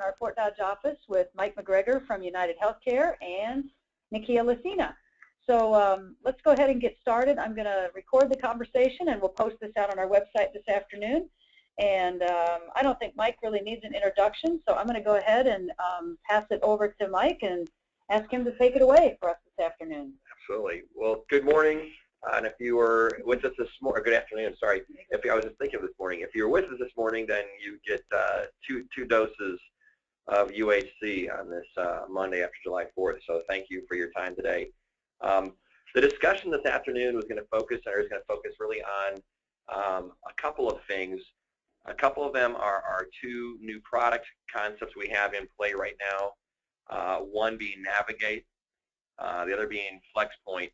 our Fort Dodge office with Mike McGregor from United Healthcare and Nikia Lucina. So let's go ahead and get started. I'm going to record the conversation and we'll post this out on our website this afternoon. And I don't think Mike really needs an introduction, so I'm going to go ahead and pass it over to Mike and ask him to take it away for us this afternoon. Absolutely. Well, good morning. And if you were with us this morning, good afternoon, sorry. If I was just thinking this morning, if you were with us this morning, then you get two doses of UHC on this Monday after July 4th. So thank you for your time today. The discussion this afternoon was going to focus really on a couple of things. A couple of them are two new product concepts we have in play right now. One being Navigate, the other being FlexPoint.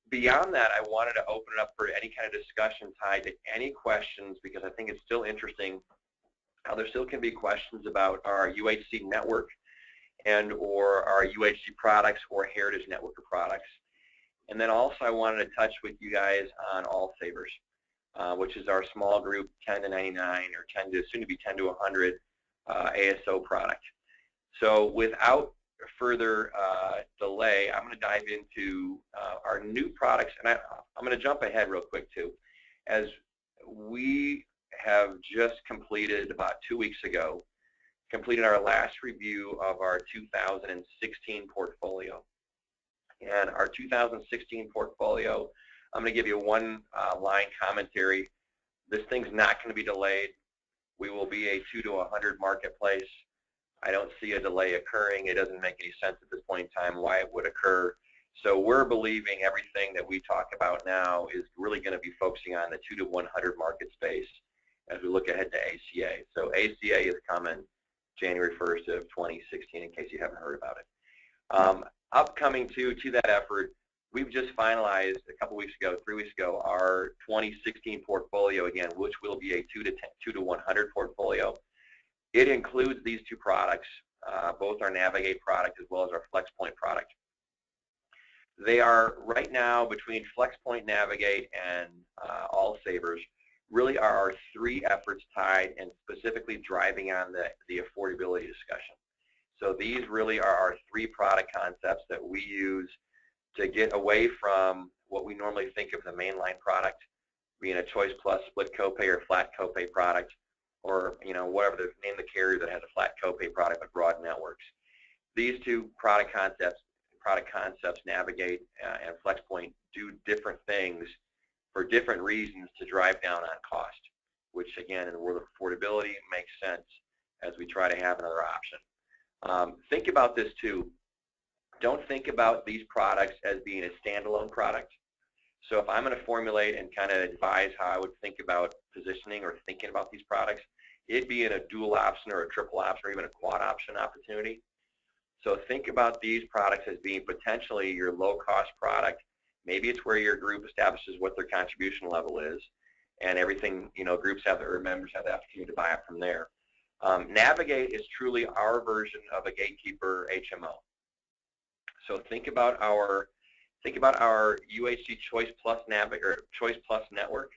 Beyond that, I wanted to open it up for any kind of discussion tied to any questions, because I think it's still interesting how there still can be questions about our UHC network and or our UHC products or Heritage Network of products. And then also I wanted to touch with you guys on All Savers, which is our small group 10 to 99 or 10 to soon to be 10 to 100 ASO product. So without further delay, I'm going to dive into our new products, and I'm going to jump ahead real quick too, as we have just completed about 2 weeks ago, completed our last review of our 2016 portfolio. And our 2016 portfolio, I'm going to give you one line commentary. This thing's not going to be delayed. We will be a 2 to 100 marketplace. I don't see a delay occurring. It doesn't make any sense at this point in time why it would occur. So we're believing everything that we talk about now is really going to be focusing on the 2 to 100 market space as we look ahead to ACA. So ACA is coming January 1st of 2016, in case you haven't heard about it. Upcoming to that effort, we've just finalized a couple weeks ago, 3 weeks ago, our 2016 portfolio again, which will be a 2 to 100 portfolio. It includes these two products, both our Navigate product as well as our FlexPoint product. They are right now between FlexPoint, Navigate, and All Savers really are our three efforts tied and specifically driving on the affordability discussion. So these really are our three product concepts that we use to get away from what we normally think of the mainline product being a Choice Plus split copay or flat copay product, or whatever the name of the carrier that has a flat copay product but broad networks. These two product concepts, Navigate and FlexPoint, do different things for different reasons to drive down on cost, which again in the world of affordability makes sense as we try to have another option. Think about this too. Don't think about these products as being a standalone product. So if I'm going to formulate and kind of advise how I would think about positioning or thinking about these products, it'd be in a dual option or a triple option or even a quad option opportunity. So think about these products as being potentially your low-cost product. Maybe it's where your group establishes what their contribution level is, and everything, groups have or members have the opportunity to buy it from there. Navigate is truly our version of a gatekeeper HMO. So think about our UHC Choice Plus network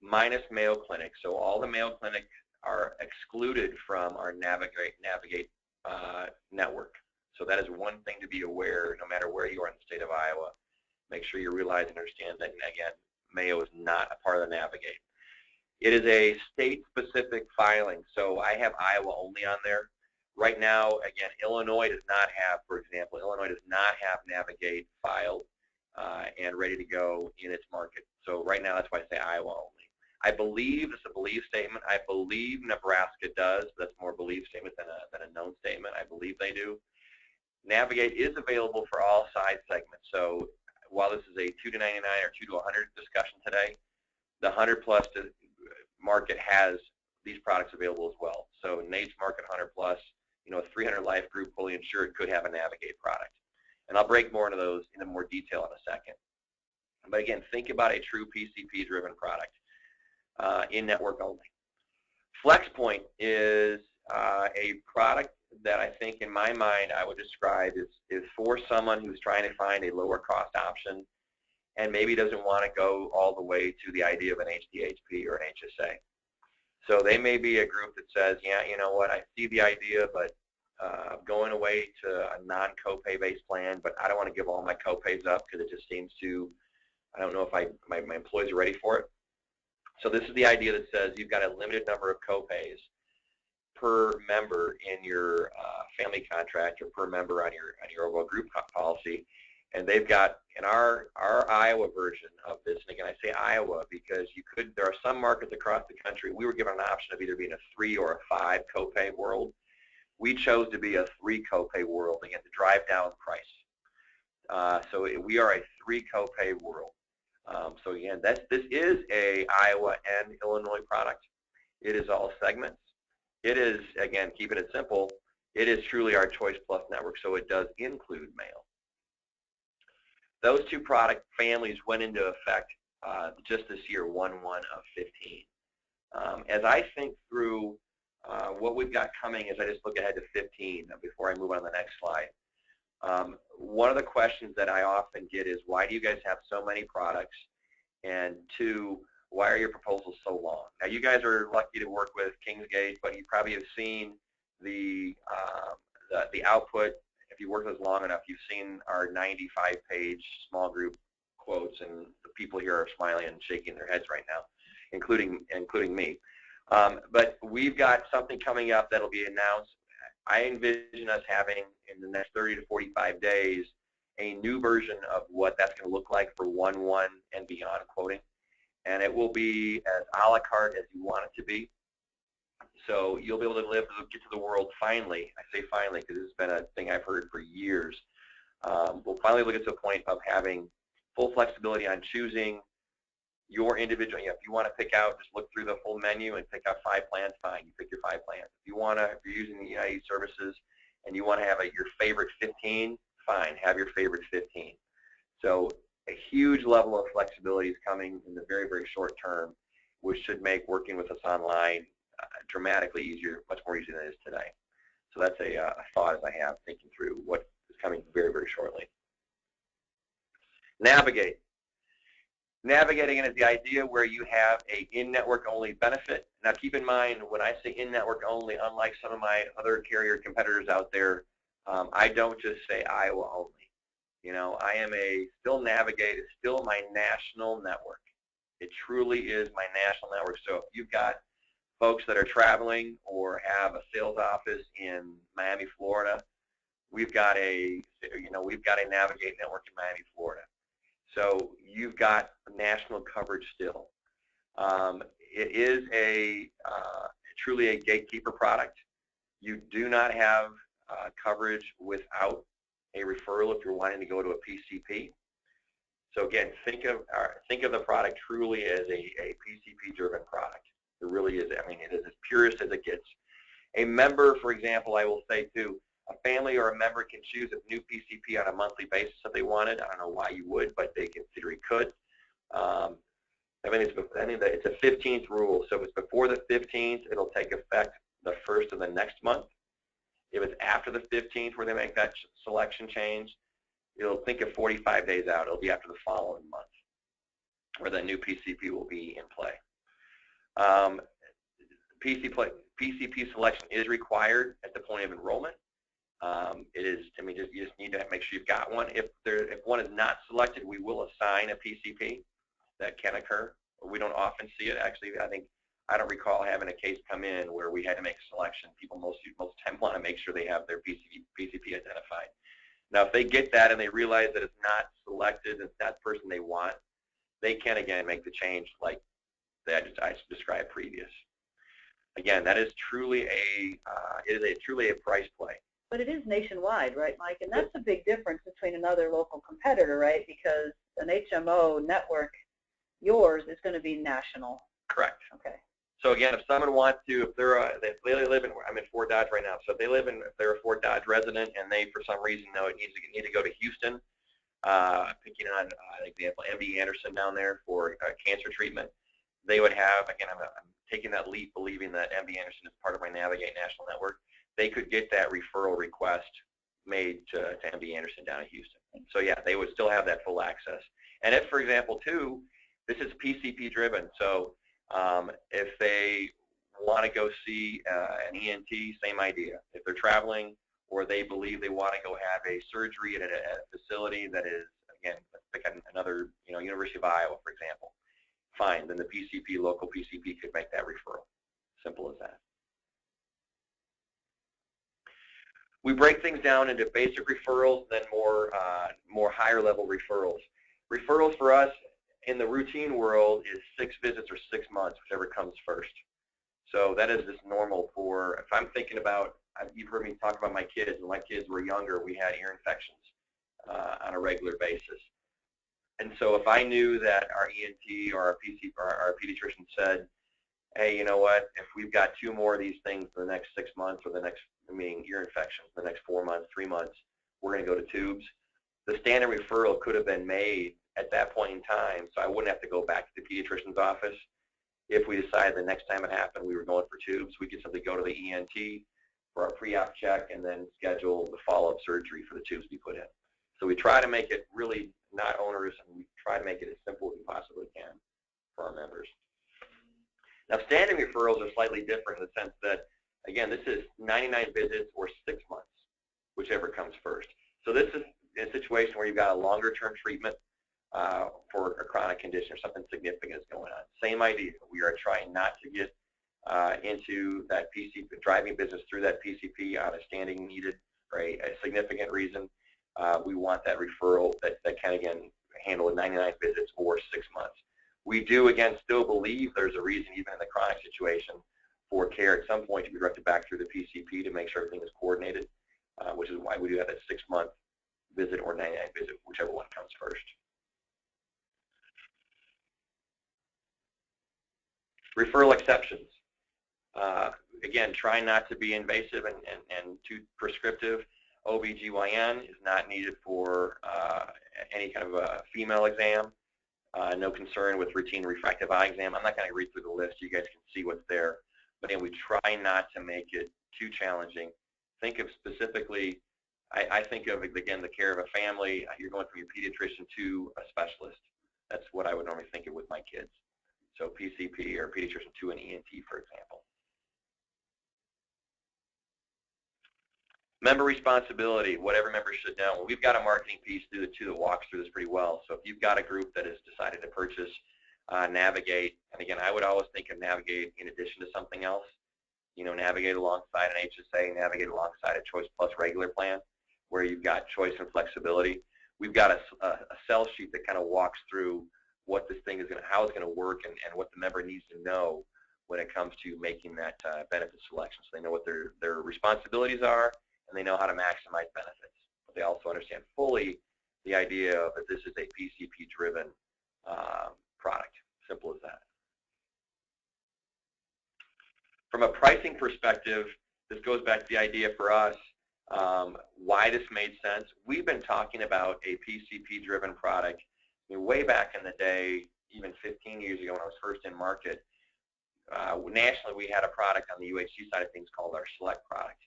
minus Mayo Clinic. So all the Mayo Clinic are excluded from our Navigate network. So that is one thing to be aware, no matter where you are in the state of Iowa. Make sure you realize and understand that, again, Mayo is not a part of the Navigate. It is a state-specific filing, so I have Iowa only on there. Right now, again, Illinois does not have, for example, Navigate filed and ready to go in its market. So right now, that's why I say Iowa only. I believe it's a belief statement. I believe Nebraska does. That's more a belief statement than a known statement. I believe they do. Navigate is available for all size segments. So while this is a 2 to 99 or 2 to 100 discussion today, the 100 plus market has these products available as well. So Nate's market 100 plus, a 300 life group fully insured could have a Navigate product. And I'll break more into those into more detail in a second. But again, think about a true PCP driven product in network only. FlexPoint is a product that I think in my mind I would describe is for someone who's trying to find a lower cost option and maybe doesn't want to go all the way to the idea of an HDHP or an HSA. So they may be a group that says, yeah, you know what, I see the idea, but going away to a non-copay based plan, but I don't want to give all my copays up because it just seems to, I don't know if my employees are ready for it. So this is the idea that says you've got a limited number of copays per member in your family contract or per member on your overall group policy. And they've got, in our Iowa version of this, and again I say Iowa because there are some markets across the country, we were given an option of either being a 3 or a 5 copay world. We chose to be a 3 copay world, again, to drive down price. So we are a 3 copay world. So again, this is a Iowa and Illinois product. It is all segments. It is, again, keeping it simple, it is truly our Choice Plus network, so it does include mail. Those 2 product families went into effect just this year, 1/1 of 15. As I think through what we've got coming, as I just look ahead to 15 before I move on to the next slide, one of the questions that I often get is, why do you guys have so many products? And 2, why are your proposals so long? Now, you guys are lucky to work with Kingsgate, but you probably have seen the output. If you work with us long enough, you've seen our 95-page small group quotes, and the people here are smiling and shaking their heads right now, including me. But we've got something coming up that'll be announced. I envision us having, in the next 30 to 45 days, a new version of what that's going to look like for 1/1 and beyond quoting. And it will be as a la carte as you want it to be. So you'll be able to get to the world finally. I say finally because it's been a thing I've heard for years. We'll finally get to a point of having full flexibility on choosing your individual. If you want to pick out, just look through the full menu and pick out 5 plans, fine. You pick your 5 plans. If you're using the United Services and you want to have your favorite 15, fine, have your favorite 15. So a huge level of flexibility is coming in the very, very short term, which should make working with us online dramatically easier, much more easier than it is today. So that's a thought as I have thinking through what is coming very, very shortly. Navigate. Navigating is the idea where you have a in-network only benefit. Now keep in mind, when I say in-network only, unlike some of my other carrier competitors out there, I don't just say Iowa only. You know, still Navigate is still my national network. It truly is my national network. So if you've got folks that are traveling or have a sales office in Miami, Florida, we've got a Navigate network in Miami, Florida. So you've got national coverage still. It is truly a gatekeeper product. You do not have coverage without a referral if you're wanting to go to a PCP. So again, think of the product truly as a PCP-driven product. It really is. I mean, it is as purest as it gets. A member, for example, I will say too, a family or a member can choose a new PCP on a monthly basis if they wanted. I don't know why you would, but they in theory could. I mean, it's a 15th rule. So if it's before the 15th, it'll take effect the 1st of the next month. If it's after the 15th where they make that selection change, it'll think of 45 days out. It'll be after the following month where the new PCP will be in play. PCP selection is required at the point of enrollment. It is, I mean, you just need to make sure you've got one. If one is not selected, we will assign a PCP. That can occur. We don't often see it. Actually, I don't recall having a case come in where we had to make a selection. People most time want to make sure they have their PCP identified. Now, if they get that and they realize that it's not selected, it's that person they want, they can again make the change like that I described previous. Again, that is truly truly a price play. But it is nationwide, right, Mike? And that's a big difference between another local competitor, right? Because an HMO network, yours, is going to be national. Correct. Okay. So again, if someone wants to, if they live in, I'm in Fort Dodge right now. So if they're a Fort Dodge resident and they, for some reason, know need to go to Houston, picking on an example, MD Anderson down there for cancer treatment, they would have, again, I'm taking that leap, believing that MD Anderson is part of my Navigate National Network. They could get that referral request made to MD Anderson down in Houston. So yeah, they would still have that full access. And if, for example, too, this is PCP driven. So if they want to go see an ENT, same idea. If they're traveling or they believe they want to go have a surgery at a facility that is, again, let's pick another, University of Iowa, for example, fine, then the PCP, local PCP could make that referral. Simple as that. We break things down into basic referrals, then more higher level referrals. Referrals for us in the routine world is 6 visits or 6 months, whichever comes first. So that is just normal for, if I'm thinking about, you've heard me talk about my kids. When my kids were younger, we had ear infections on a regular basis. And so if I knew that our ENT or our pediatrician said, hey, you know what, if we've got 2 more of these things in the next 6 months or the next, meaning ear infections, the next 4 months, 3 months, we're going to go to tubes. The standard referral could have been made at that point in time, so I wouldn't have to go back to the pediatrician's office. If we decided the next time it happened we were going for tubes, we could simply go to the ENT for our pre-op check and then schedule the follow-up surgery for the tubes to be put in. So we try to make it really not onerous, and we try to make it as simple as we possibly can for our members. Now, standing referrals are slightly different in the sense that, again, this is 99 visits or 6 months, whichever comes first. So this is a situation where you've got a longer-term treatment for a chronic condition or something significant is going on. Same idea. We are trying not to get into that PCP, driving business through that PCP on a standing needed or a significant reason. We want that referral that can, again, handle 99 visits or 6 months. We do, again, still believe there's a reason, even in the chronic situation, for care at some point to be directed back through the PCP to make sure everything is coordinated, which is why we do have that 6-month visit or 99 visit, whichever one comes first. Referral exceptions. Again, try not to be invasive and too prescriptive. OBGYN is not needed for any kind of a female exam. No concern with routine refractive eye exam. I'm not going to read through the list. You guys can see what's there. But again, we try not to make it too challenging. Think of specifically, I think of, again, the care of a family. You're going from your pediatrician to a specialist. That's what I would normally think of with my kids. So PCP or pediatrician to an ENT, for example. Member responsibility, what every member should know. Well, we've got a marketing piece through the 2 that walks through this pretty well. So if you've got a group that has decided to purchase Navigate, and again, I would always think of Navigate in addition to something else. Navigate alongside an HSA, Navigate alongside a Choice Plus regular plan, where you've got choice and flexibility. We've got a sell sheet that kind of walks through what this thing is going to, how it's going to work, and what the member needs to know when it comes to making that benefit selection. So they know what their responsibilities are, and they know how to maximize benefits. But they also understand fully the idea that this is a PCP-driven product. Simple as that. From a pricing perspective, this goes back to the idea for us, why this made sense. We've been talking about a PCP-driven product way back in the day, even 15 years ago when I was first in market. Nationally, we had a product on the UHC side of things called our Select product.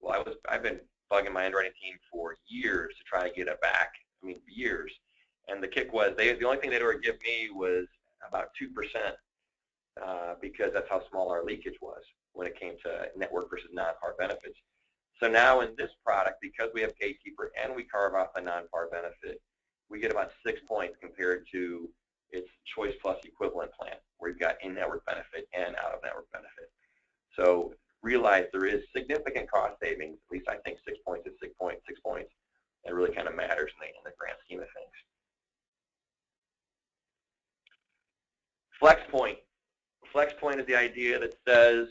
Well, I've been bugging my underwriting team for years to try to get it back. I mean, years. And the kick was, the only thing they'd ever give me was about 2%, because that's how small our leakage was when it came to network versus non-par benefits. So now in this product, because we have Gatekeeper and we carve off the non-par benefit, we get about 6 points compared to its Choice Plus equivalent plan, where you've got in-network benefit and out-of-network benefit. So realize there is significant cost savings. At least I think 6 points is 6 points. 6 points. It really kind of matters in the grand scheme of things. Flex Point. Flex Point is the idea that says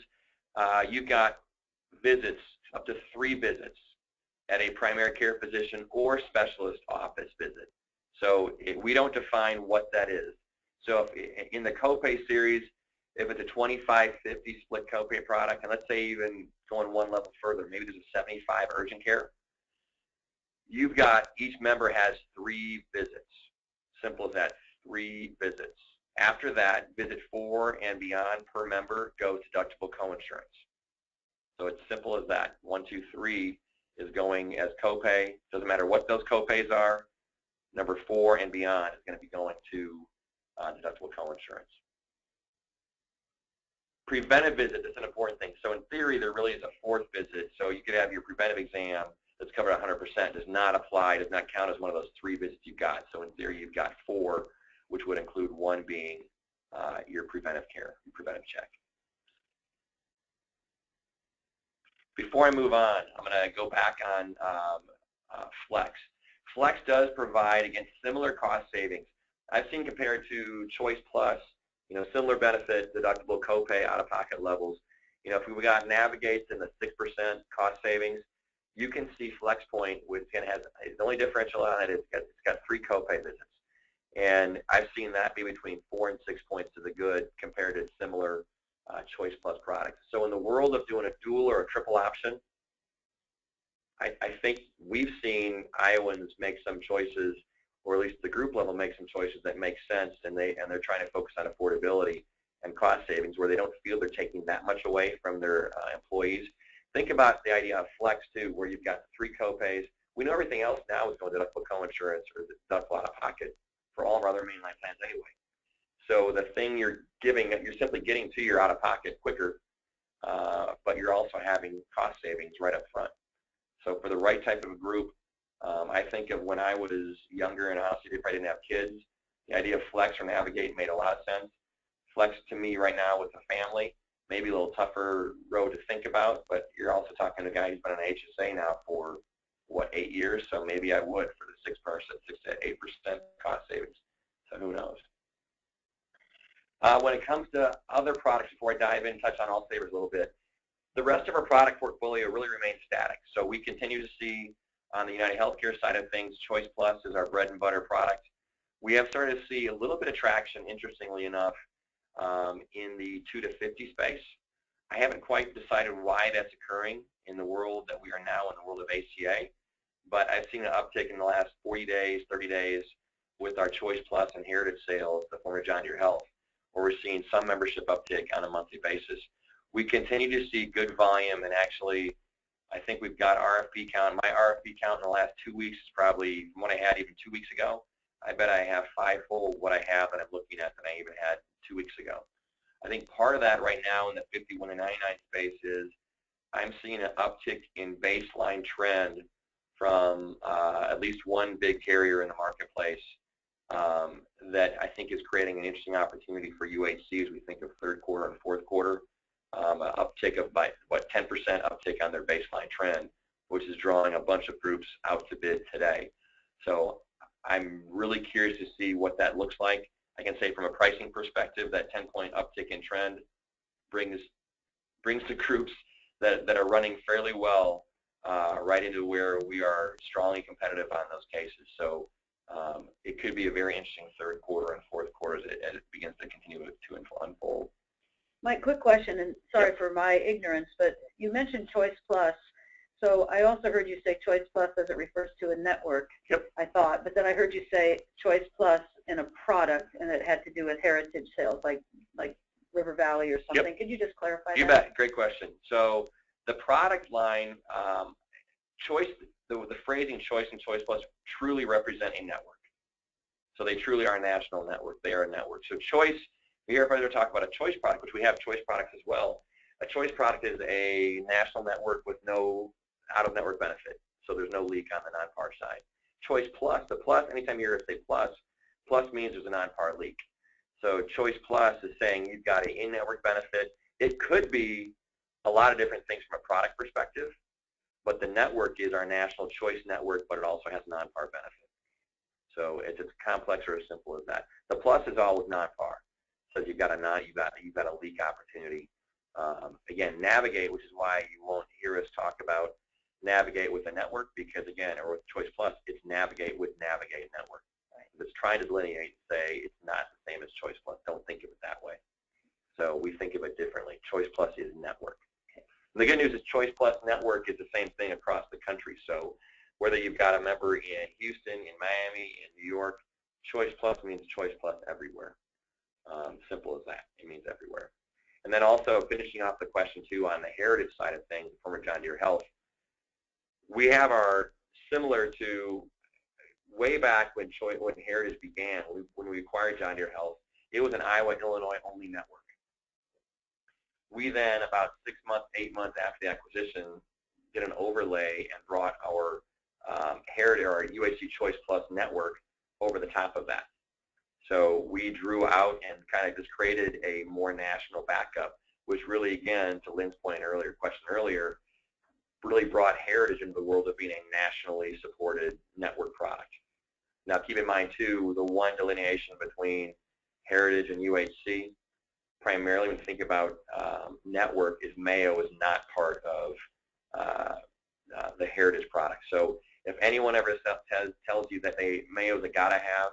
you've got visits, up to 3 visits at a primary care physician or specialist office visit. So we don't define what that is. So if, in the copay series, if it's a 25-50 split copay product, and let's say even going one level further, maybe there's a 75 urgent care, you've got, each member has 3 visits. Simple as that, 3 visits. After that, visit 4 and beyond per member goes deductible coinsurance. So it's simple as that. 1, 2, 3 is going as copay. Doesn't matter what those copays are. Number 4 and beyond is going to be going to deductible coinsurance. preventive visit is an important thing. So in theory, there really is a fourth visit. So you could have your preventive exam that's covered 100%, does not apply, does not count as one of those 3 visits you've got. So in theory, you've got 4, which would include 1 being your preventive care, your preventive check. Before I move on, I'm going to go back on Flex. Flex does provide, again, similar cost savings. I've seen compared to Choice Plus, similar benefit, deductible copay, out-of-pocket levels. If we got Navigate's in the 6% cost savings, you can see FlexPoint, which has the only differential on it is it's got 3 copay visits. And I've seen that be between 4 and 6 points to the good compared to similar Choice Plus products. So in the world of doing a dual or a triple option, I think we've seen Iowans make some choices, or at least the group level make some choices that make sense, and they're trying to focus on affordability and cost savings where they don't feel they're taking that much away from their employees. Think about the idea of Flex too, where you've got 3 copays. We know everything else now is going to deductible coinsurance or deductible out of pocket for all of our other mainline plans anyway. So the thing you're simply getting to your out of pocket quicker, but you're also having cost savings right up front. So for the right type of group, I think of when I was younger and honestly if I didn't have kids, the idea of Flex or Navigate made a lot of sense. Flex to me right now with a family, maybe a little tougher road to think about, but you're also talking to a guy who's been on HSA now for, what, 8 years? So maybe I would for the 6 to 8% cost savings. So who knows? When it comes to other products, before I dive in, touch on All Savers a little bit, the rest of our product portfolio really remains static. So we continue to see on the United Healthcare side of things, Choice Plus is our bread and butter product. We have started to see a little bit of traction, interestingly enough, in the 2 to 50 space. I haven't quite decided why that's occurring in the world that we are now in the world of ACA, but I've seen an uptick in the last 40 days, 30 days with our Choice Plus and Heritage sales, the former John Deere Health, where we're seeing some membership uptick on a monthly basis. We continue to see good volume, and actually, I think we've got RFP count. My RFP count in the last 2 weeks is probably from what I had even 2 weeks ago. I bet I have 5-fold what I have that I'm looking at that I even had 2 weeks ago. I think part of that right now in the 51 to 99 space is I'm seeing an uptick in baseline trend from at least one big carrier in the marketplace that I think is creating an interesting opportunity for UHC as we think of third quarter and fourth quarter. An uptick of by, 10% uptick on their baseline trend, which is drawing a bunch of groups out to bid today. So I'm really curious to see what that looks like. I can say from a pricing perspective, that 10-point uptick in trend brings the groups that are running fairly well right into where we are strongly competitive on those cases. So it could be a very interesting third quarter and fourth quarter as it begins to continue to unfold. Mike, quick question, and sorry for my ignorance, but you mentioned Choice Plus. So I also heard you say Choice Plus as it refers to a network, I thought, but then I heard you say Choice Plus in a product, and it had to do with heritage sales, like River Valley or something. Could you just clarify that? You bet. Great question. So the product line, Choice, the phrasing Choice and Choice Plus truly represent a network. So they truly are a national network. They are a network. So Choice, we hear everybody talk about a Choice product, which we have Choice products as well. A Choice product is a national network with no out-of-network benefit, so there's no leak on the non-par side. Choice Plus, the plus, anytime you hear it say plus, plus means there's a non-par leak. So Choice Plus is saying you've got an in-network benefit. It could be a lot of different things from a product perspective, but the network is our national Choice network, but it also has non-par benefit. So it's as complex or as simple as that. The plus is all with non-par. So you've got a leak opportunity. Again, Navigate, which is why you won't hear us talk about Navigate with a network, because again, or with Choice Plus, it's Navigate with Navigate network. Right? It's trying to delineate and say it's not the same as Choice Plus. Don't think of it that way. So we think of it differently. Choice Plus is network. And the good news is Choice Plus network is the same thing across the country. So whether you've got a member in Houston, in Miami, in New York, Choice Plus means Choice Plus everywhere. Simple as that. It means everywhere. And then also finishing off the question too on the heritage side of things, former John Deere Health, we have our similar to way back when Heritage began, when we acquired John Deere Health, it was an Iowa, Illinois only network. We then, about 6 months, 8 months after the acquisition, did an overlay and brought our Heritage or UHC Choice Plus network over the top of that. So we drew out and kind of just created a more national backup, which really, again, to Lynn's question earlier, really brought Heritage into the world of being a nationally supported network product. Now, keep in mind, too, the one delineation between Heritage and UHC, primarily when you think about network, is Mayo is not part of the Heritage product. So if anyone ever tells you that Mayo is a gotta-have,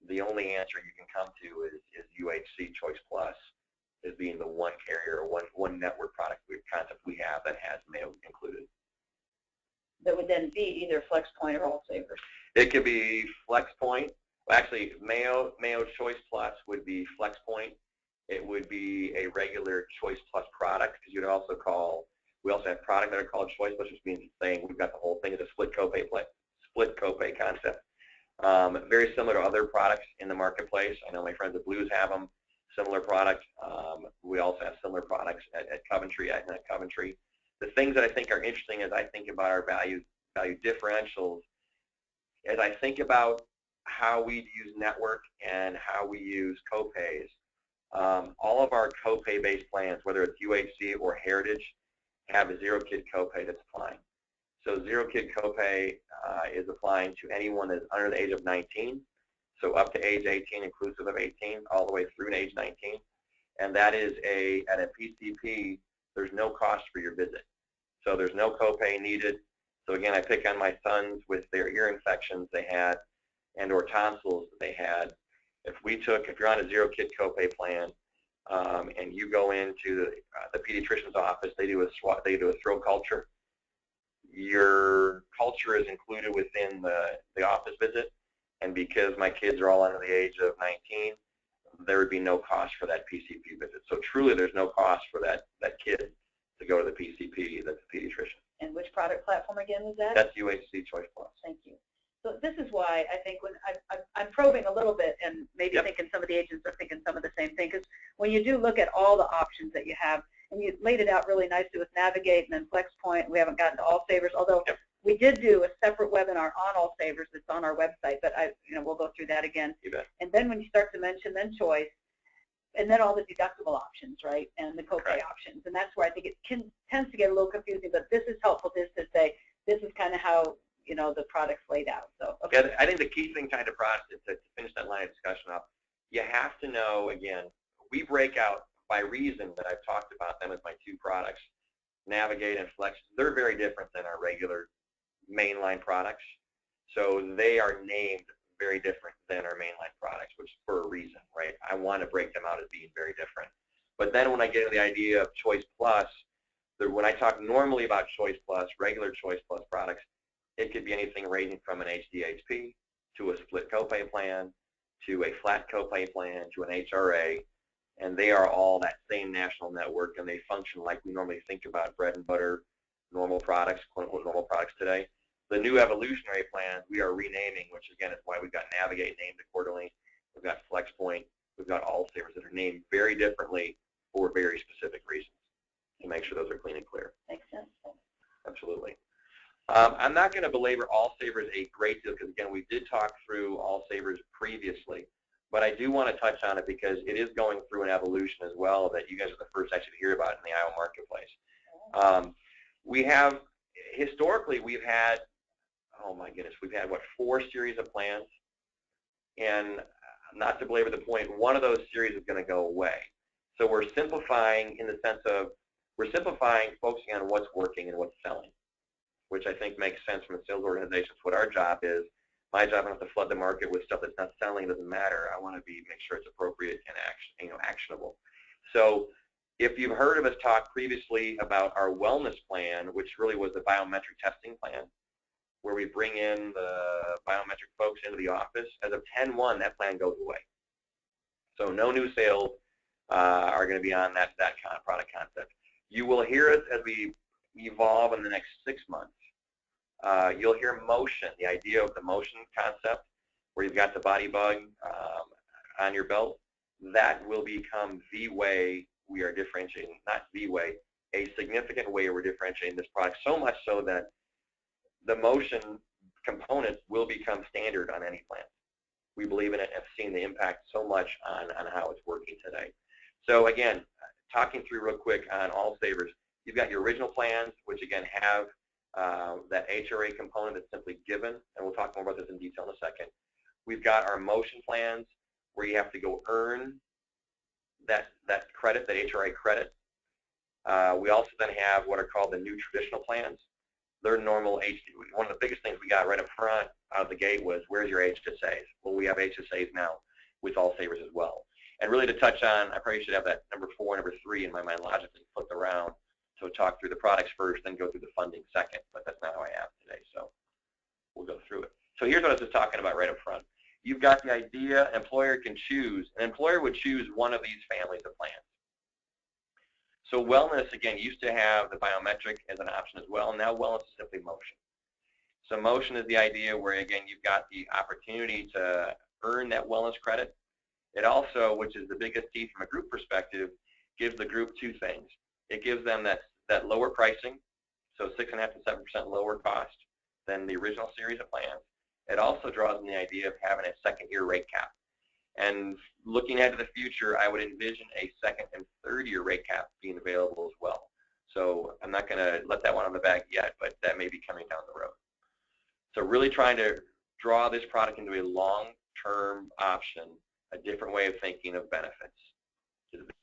the only answer you can come to is UHC Choice Plus as being the one carrier, one network product concept we have that has Mayo included. That would then be either FlexPoint or All Savers. It could be FlexPoint. Well, actually, Mayo Choice Plus would be FlexPoint. It would be a regular Choice Plus product, because you'd also call. We also have products that are called Choice Plus, which means saying we've got the whole thing as a split copay concept. Very similar to other products in the marketplace. I know my friends at Blues have them. Similar product. We also have similar products at Coventry, at Coventry. The things that I think are interesting as I think about our value differentials, as I think about how we use network and how we use copays, all of our copay-based plans, whether it's UHC or Heritage, have a zero-kid copay that's applying. So zero-kid copay is applying to anyone that's under the age of 19, so up to age 18, inclusive of 18, all the way through to age 19. And that is at a PCP, there's no cost for your visit. So there's no copay needed. So again, I pick on my sons with their ear infections they had and/or tonsils that they had. If you're on a zero-kid copay plan, and you go into the pediatrician's office, they do a throat culture. Your culture is included within the office visit, and because my kids are all under the age of 19, there would be no cost for that PCP visit. So truly, there's no cost for that kid to go to the PCP, that's the pediatrician. And which product platform again was that? That's UHC Choice Plus. Thank you. So this is why I think when I'm probing a little bit, and maybe thinking some of the agents are thinking some of the same thing, because when you do look at all the options that you have, and you laid it out really nicely with Navigate and then FlexPoint, we haven't gotten to All Savers, although we did do a separate webinar on All Savers that's on our website, but we'll go through that again. You bet. And then when you start to mention then Choice, and then all the deductible options, right, and the copay options, and that's where I think it tends to get a little confusing, but this is helpful just to say this is kind of how the product's laid out. So yeah, I think the key thing kind of process to finish that line of discussion up, you have to know, again, we break out by reason that I've talked about them as my two products, Navigate and Flex. They're very different than our regular mainline products, so they are named very different than our mainline products, which is for a reason, right? I want to break them out as being very different. But then when I get to the idea of Choice Plus, when I talk normally about Choice Plus, regular Choice Plus products, it could be anything ranging from an HDHP to a split copay plan to a flat copay plan to an HRA, and they are all that same national network, and they function like we normally think about bread and butter normal products, quote-unquote normal products today. The new evolutionary plans we are renaming, which again is why we've got Navigate named accordingly. We've got FlexPoint, we've got All Savers that are named very differently for very specific reasons to make sure those are clean and clear. Makes sense. Absolutely. I'm not going to belabor All Savers a great deal because, again, we did talk through All Savers previously, but I do want to touch on it because it is going through an evolution as well that you guys are the first actually to hear about in the Iowa marketplace. Historically, we've had, oh my goodness, we've had, what, 4 series of plans? And not to belabor the point, one of those series is going to go away. So we're simplifying in the sense of, we're simplifying, focusing on what's working and what's selling, which I think makes sense from a sales organization. What our job is, my job is not to flood the market with stuff that's not selling. It doesn't matter. I want to make sure it's appropriate and actionable. So if you've heard of us talk previously about our wellness plan, which really was the biometric testing plan, where we bring in the biometric folks into the office, as of 10/1, that plan goes away. So no new sales are going to be on that kind of product concept. You will hear us as we evolve in the next 6 months. You'll hear motion, the idea of the motion concept, where you've got the body bug on your belt. That will become the way we are differentiating, not the way, a significant way we're differentiating this product, so much so that the motion components will become standard on any plan. We believe in it and have seen the impact so much on how it's working today. So again, talking through real quick on All Savers, you've got your original plans, which again have that HRA component that's simply given, and we'll talk more about this in detail in a second. We've got our motion plans where you have to go earn that credit, that HRA credit. We also then have what are called the new traditional plans. They're normal HSAs. One of the biggest things we got right up front out of the gate was, where's your HSAs? Well, we have HSAs now with All Savers as well. And really to touch on, I probably should have that number 4 and number 3 in my mind logically flipped around. So talk through the products first, then go through the funding second, but that's not how I have today, so we'll go through it. So here's what I was just talking about right up front. You've got the idea, employer can choose, an employer would choose one of these families of plans. So wellness, again, used to have the biometric as an option as well. Now wellness is simply motion. So motion is the idea where, again, you've got the opportunity to earn that wellness credit. It also, which is the biggest piece from a group perspective, gives the group two things. It gives them that lower pricing, so 6.5% to 7% lower cost than the original series of plans. It also draws in the idea of having a second-year rate cap. And looking ahead to the future, I would envision a second and third-year rate cap being available as well. So I'm not going to let that one on the bag yet, but that may be coming down the road. So really trying to draw this product into a long-term option, a different way of thinking of benefits.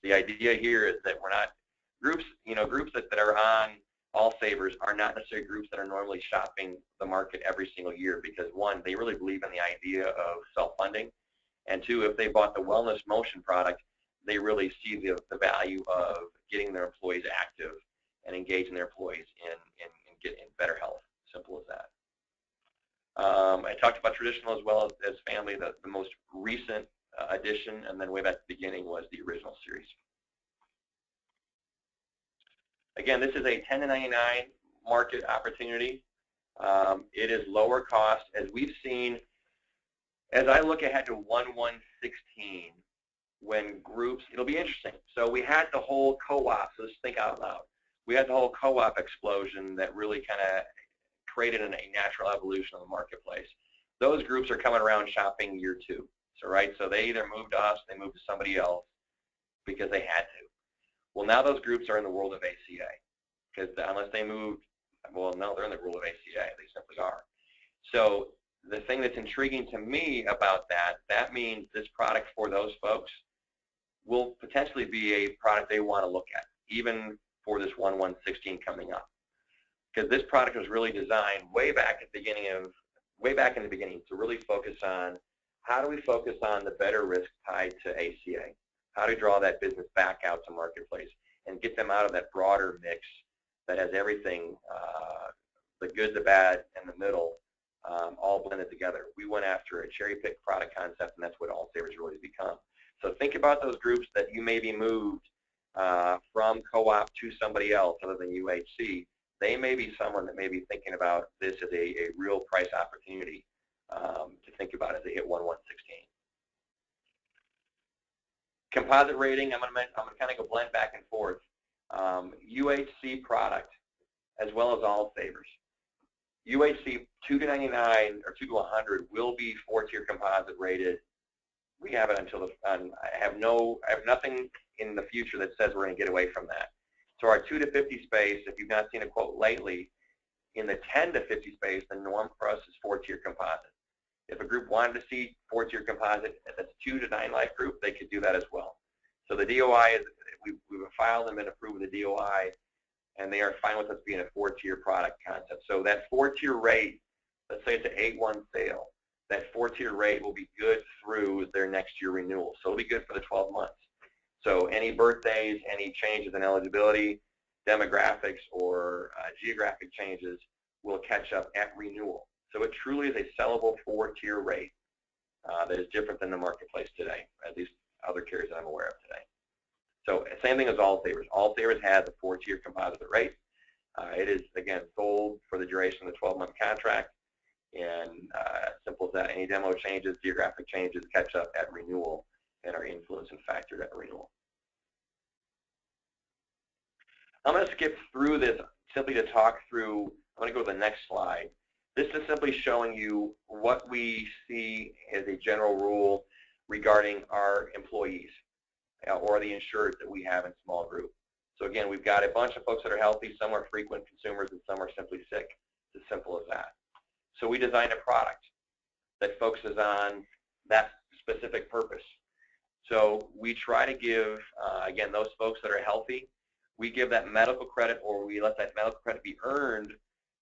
The idea here is that we're not groups, groups that are on All Savers are not necessarily groups that are normally shopping the market every single year because, one, they really believe in the idea of self-funding, and two, if they bought the wellness motion product, they really see the value of getting their employees active and engaging their employees in getting better health. Simple as that. I talked about traditional as well as family. The most recent addition, and then way back at the beginning, was the original series. Again, this is a 1099 market opportunity. It is lower cost, as we've seen. As I look ahead to 1/1/16, when groups, it'll be interesting. So we had the whole co-op, so let's think out loud. We had the whole co-op explosion that really kind of created a natural evolution of the marketplace. Those groups are coming around shopping year 2. So, right, so they either moved to us, they moved to somebody else because they had to. Well, now those groups are in the world of ACA because unless they moved, well, no, they're in the world of ACA. They simply are. So the thing that's intriguing to me about that means this product for those folks will potentially be a product they want to look at, even for this 1/1/16 coming up. Because this product was really designed way back in the beginning to really focus on how do we focus on the better risk tied to ACA? How do we draw that business back out to marketplace and get them out of that broader mix that has everything, the good, the bad, and the middle, all blended together. We went after a cherry-picked product concept, and that's what All Savers really become. So think about those groups that you may be moved from co-op to somebody else other than UHC. They may be someone that may be thinking about this as a real price opportunity to think about as they hit 1/1/16. Composite rating, I'm going to kind of go blend back and forth. UHC product as well as All Savers. UHC 2 to 99 or 2 to 100 will be 4-tier composite rated. We have it until I have nothing in the future that says we're going to get away from that. So our 2 to 50 space, if you've not seen a quote lately, in the 10 to 50 space, the norm for us is 4-tier composite. If a group wanted to see 4-tier composite, if it's 2 to 9 life group, they could do that as well. So the DOI is, we've filed and been approved with the DOI, and they are fine with us being a 4-tier product concept. So that 4-tier rate, let's say it's an 8/1 sale, that 4-tier rate will be good through their next year renewal. So it'll be good for the 12 months. So any birthdays, any changes in eligibility, demographics, or geographic changes will catch up at renewal. So it truly is a sellable 4-tier rate that is different than the marketplace today, at least other carriers that I'm aware of today. So same thing as All Savers. All Savers has a 4-tier composite rate. It is, again, sold for the duration of the 12-month contract, and simple as that. Any demo changes, geographic changes catch up at renewal and are influenced and factored at renewal. I'm going to skip through this simply to talk through. I'm going to go to the next slide. This is simply showing you what we see as a general rule regarding our employees or the insured that we have in small group. So again, we've got a bunch of folks that are healthy, some are frequent consumers, and some are simply sick. It's as simple as that. So we designed a product that focuses on that specific purpose. So we try to give, again, those folks that are healthy, we give that medical credit, or we let that medical credit be earned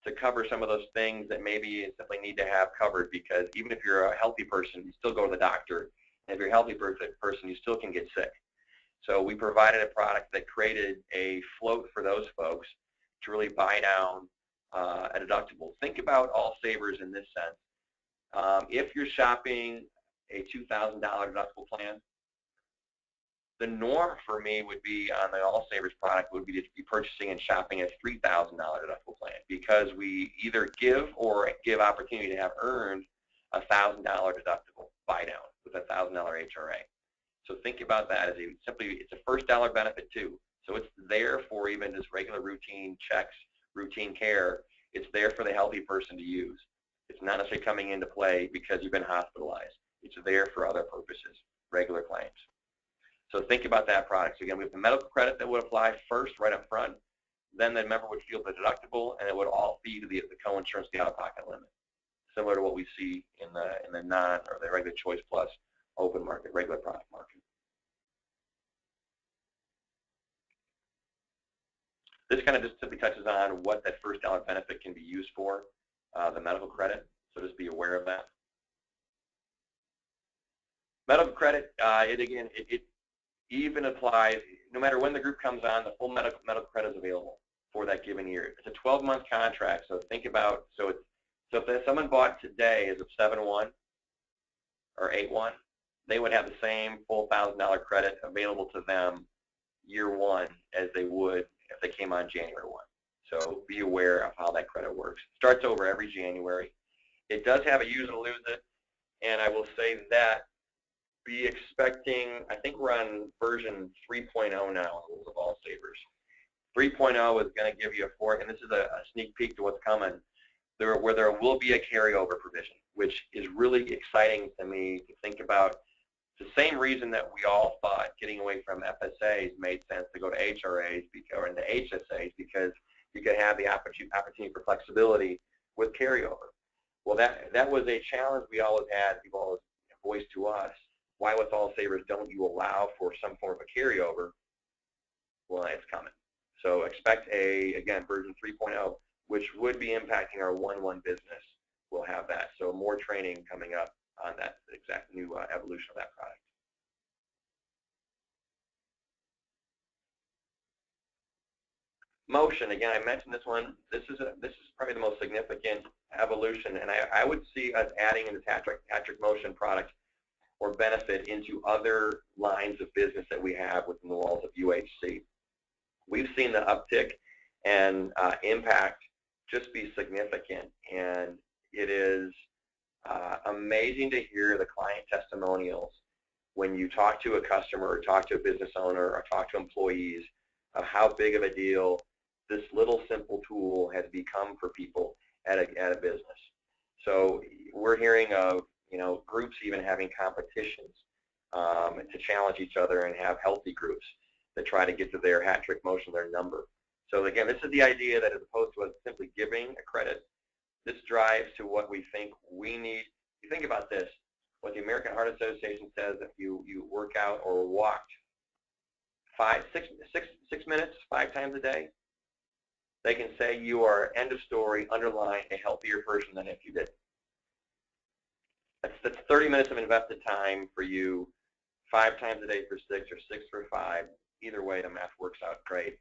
to cover some of those things that maybe you simply need to have covered, because even if you're a healthy person, you still go to the doctor. And if you're a healthy person, you still can get sick. So we provided a product that created a float for those folks to really buy down a deductible. Think about All Savers in this sense. If you're shopping a $2,000 deductible plan, the norm for me would be on the All Savers product would be to be purchasing and shopping a $3,000 deductible plan, because we either give or give opportunity to have earned a $1,000 deductible buy down with a $1,000 HRA. So think about that as it's a first dollar benefit too. So it's there for even just regular routine checks, routine care. It's there for the healthy person to use. It's not necessarily coming into play because you've been hospitalized. It's there for other purposes, regular claims. So think about that product. So again, we have the medical credit that would apply first right up front. Then the member would feel the deductible, and it would all feed the co-insurance, the out-of-pocket limit, similar to what we see in the non or the regular choice plus open market, regular product market. This kind of just simply touches on what that first dollar benefit can be used for, the medical credit. So just be aware of that. Medical credit, it even applies no matter when the group comes on. The full medical credit is available for that given year. It's a 12-month contract, so think about if someone bought today as of 7/1 or 8/1, they would have the same full $1,000 credit available to them year one as they would if they came on January 1. So be aware of how that credit works. It starts over every January. It does have a use it or lose it, and I will say that be expecting, I think we're on version 3.0 now of All Savers. 3.0 is going to give you and this is a sneak peek to what's coming, where there will be a carryover provision, which is really exciting to me to think about. It's the same reason that we all thought getting away from FSAs made sense to go to HRAs or into HSAs, because you could have the opportunity for flexibility with carryover. Well, that was a challenge we always had. People always voiced to us, why with All Savers don't you allow for some form of a carryover? Well, it's coming. So expect again, version 3.0, which would be impacting our 1/1 business. We'll have that. So more training coming up on that exact new evolution of that product. Motion, again, I mentioned this one. This is probably the most significant evolution, and I would see us adding an Patrick Motion product or benefit into other lines of business that we have within the walls of UHC. We've seen the uptick and impact just be significant, and it is amazing to hear the client testimonials when you talk to a customer or talk to a business owner or talk to employees of how big of a deal this little simple tool has become for people at a business. So we're hearing of groups even having competitions to challenge each other and have healthy groups that try to get to their hat trick motion, their number. So again, this is the idea that as opposed to us simply giving a credit, this drives to what we think we need. You think about this, what the American Heart Association says, if you work out or walked 6 minutes 5 times a day, they can say you are, end of story, underline, a healthier person than if you didn't. That's 30 minutes of invested time for you, 5 times a day for 6 or 6 for 5. Either way, the math works out great.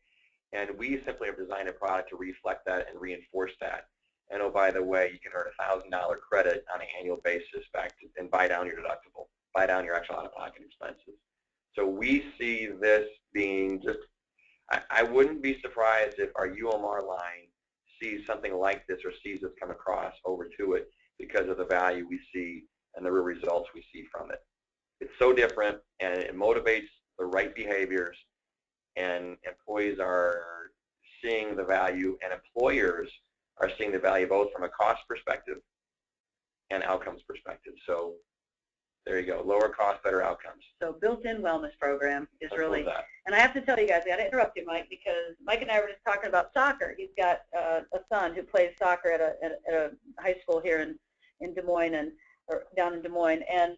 And we simply have designed a product to reflect that and reinforce that. And oh, by the way, you can earn a $1,000 credit on an annual basis and buy down your deductible, buy down your actual out-of-pocket expenses. So we see this being just, I wouldn't be surprised if our UMR line sees something like this or sees this come across over to it because of the value we see and the real results we see from it. It's so different, and it motivates the right behaviors, and employees are seeing the value, and employers are seeing the value both from a cost perspective and outcomes perspective. So there you go, lower cost, better outcomes. So built-in wellness program is really, that. And I have to tell you guys, I got to interrupt you, Mike, because Mike and I were just talking about soccer. He's got a son who plays soccer at a high school here in Des Moines, or down in Des Moines. And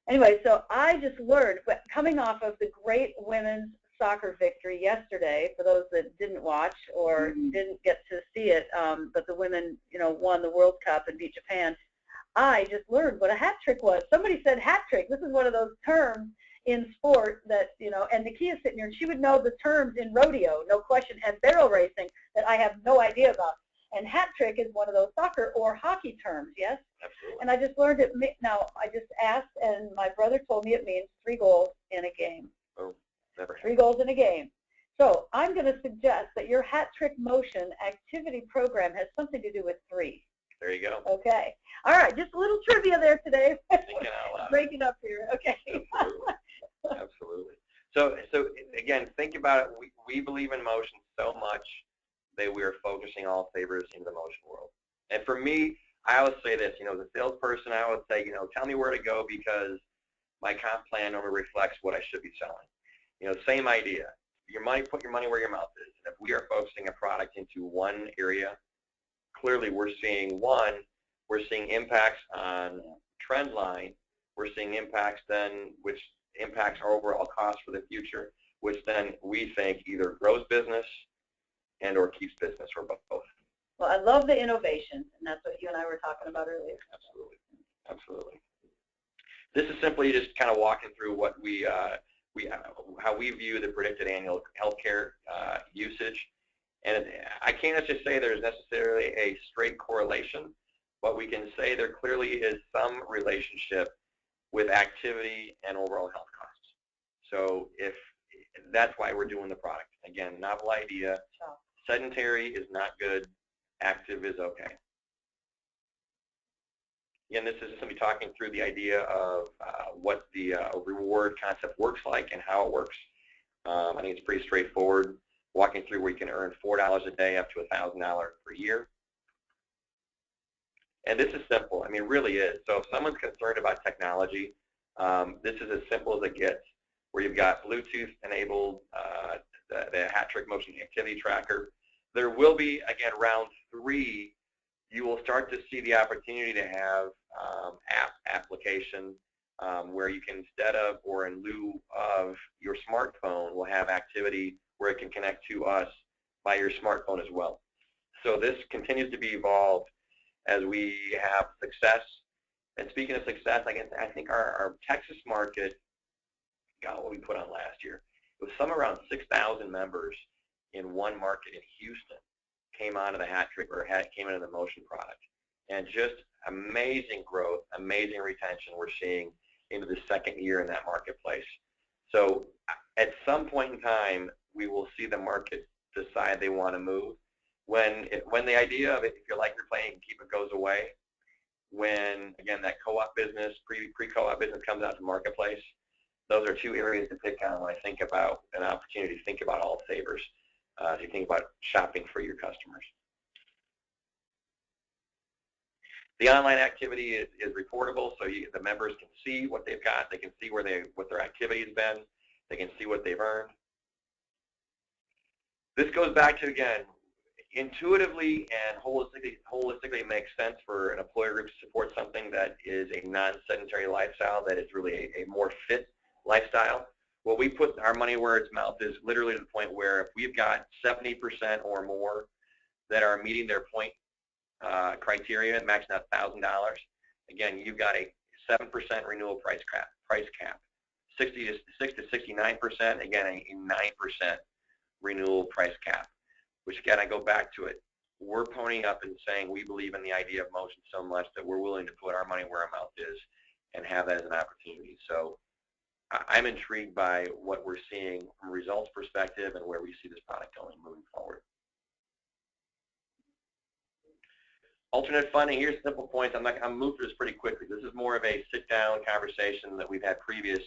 anyway, so I just learned, coming off of the great women's soccer victory yesterday, for those that didn't watch or didn't get to see it, but the women, won the World Cup and beat Japan. I just learned what a hat trick was. Somebody said hat trick. This is one of those terms in sport that, and Nikia's sitting here, and she would know the terms in rodeo, no question, and barrel racing that I have no idea about. And hat trick is one of those soccer or hockey terms, yes? Absolutely. And I just learned it. Now, I just asked, and my brother told me it means 3 goals in a game. Oh, never. 3 goals in a game. So I'm going to suggest that your hat trick motion activity program has something to do with 3. There you go. Okay. All right. Just a little trivia there today. Thinking out loud. Breaking up here. Okay. Absolutely. Absolutely. So again, think about it. We believe in motion so much that we are focusing all favors into the motion world. And for me, I always say this, as a salesperson, I always say, tell me where to go because my comp plan normally reflects what I should be selling. Same idea. Put your money where your mouth is. And if we are focusing a product into one area, clearly we're seeing impacts on trend line. We're seeing impacts then which impacts our overall cost for the future, which then we think either grows business and or keeps business, or both. Well, I love the innovation, and that's what you and I were talking about earlier. Absolutely. Absolutely. This is simply just kind of walking through what how we view the predicted annual healthcare usage. And I can't just say there's necessarily a straight correlation, but we can say there clearly is some relationship with activity and overall health costs. So that's why we're doing the product. Again, novel idea. Sedentary is not good. Active is okay. Again, this is simply talking through the idea of what the reward concept works like and how it works. I think it's pretty straightforward. Walking through where you can earn $4 a day up to $1,000 per year. And this is simple. I mean, it really is. So if someone's concerned about technology, this is as simple as it gets, where you've got Bluetooth-enabled the hat trick motion activity tracker. There will be, again, round 3, you will start to see the opportunity to have application where you can, instead of or in lieu of your smartphone, will have activity where it can connect to us by your smartphone as well. So this continues to be evolved as we have success. And speaking of success, I think our Texas market got what we put on last year. It was somewhere around 6,000 members in one market in Houston came onto the hat trick or came into the motion product. And just amazing growth, amazing retention we're seeing into the second year in that marketplace. So at some point in time, we will see the market decide they want to move. When the idea of it, if you like your playing and keep it, goes away, when, again, that co-op business, pre-co-op business comes out to marketplace, those are 2 areas to pick on when I think about an opportunity to think about all savers, as you think about shopping for your customers. The online activity is reportable, so the members can see what they've got. They can see what their activity has been. They can see what they've earned. This goes back to, again, intuitively and holistically makes sense for an employer group to support something that is a non-sedentary lifestyle, that is really a more fit lifestyle. Well, we put our money where its mouth is, literally to the point where if we've got 70% or more that are meeting their point criteria, maxing out $1,000, again, you've got a 7% renewal price cap. 60 to 69%, again, a 9% renewal price cap. Which, again, I go back to it. We're ponying up and saying we believe in the idea of motion so much that we're willing to put our money where our mouth is and have that as an opportunity. So I'm intrigued by what we're seeing from a results perspective and where we see this product going moving forward. Alternate funding, here's simple points. I'm moving through this pretty quickly. This is more of a sit-down conversation that we've had previous.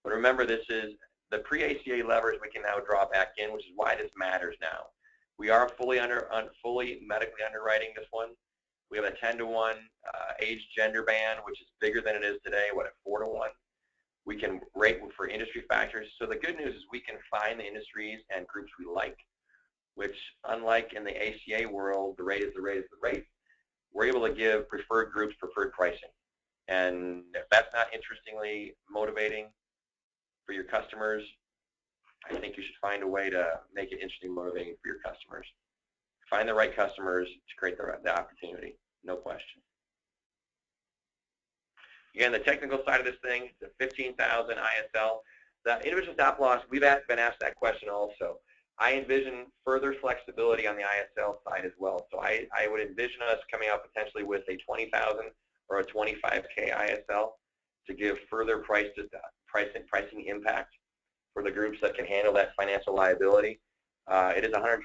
But remember, this is the pre-ACA levers we can now draw back in, which is why this matters now. We are fully medically underwriting this one. We have a 10-to-1 age gender band, which is bigger than it is today, at 4-to-1. We can rate for industry factors. So the good news is we can find the industries and groups we like, which unlike in the ACA world, the rate is the rate is the rate. We're able to give preferred groups preferred pricing. And if that's not interestingly motivating for your customers, I think you should find a way to make it interesting and motivating for your customers. Find the right customers to create the opportunity, no question. Again, the technical side of this thing, the 15,000 ISL. The individual stop loss, we've been asked that question also. I envision further flexibility on the ISL side as well. So I would envision us coming out potentially with a 20,000 or a 25K ISL to give further pricing impact for the groups that can handle that financial liability. It is 125%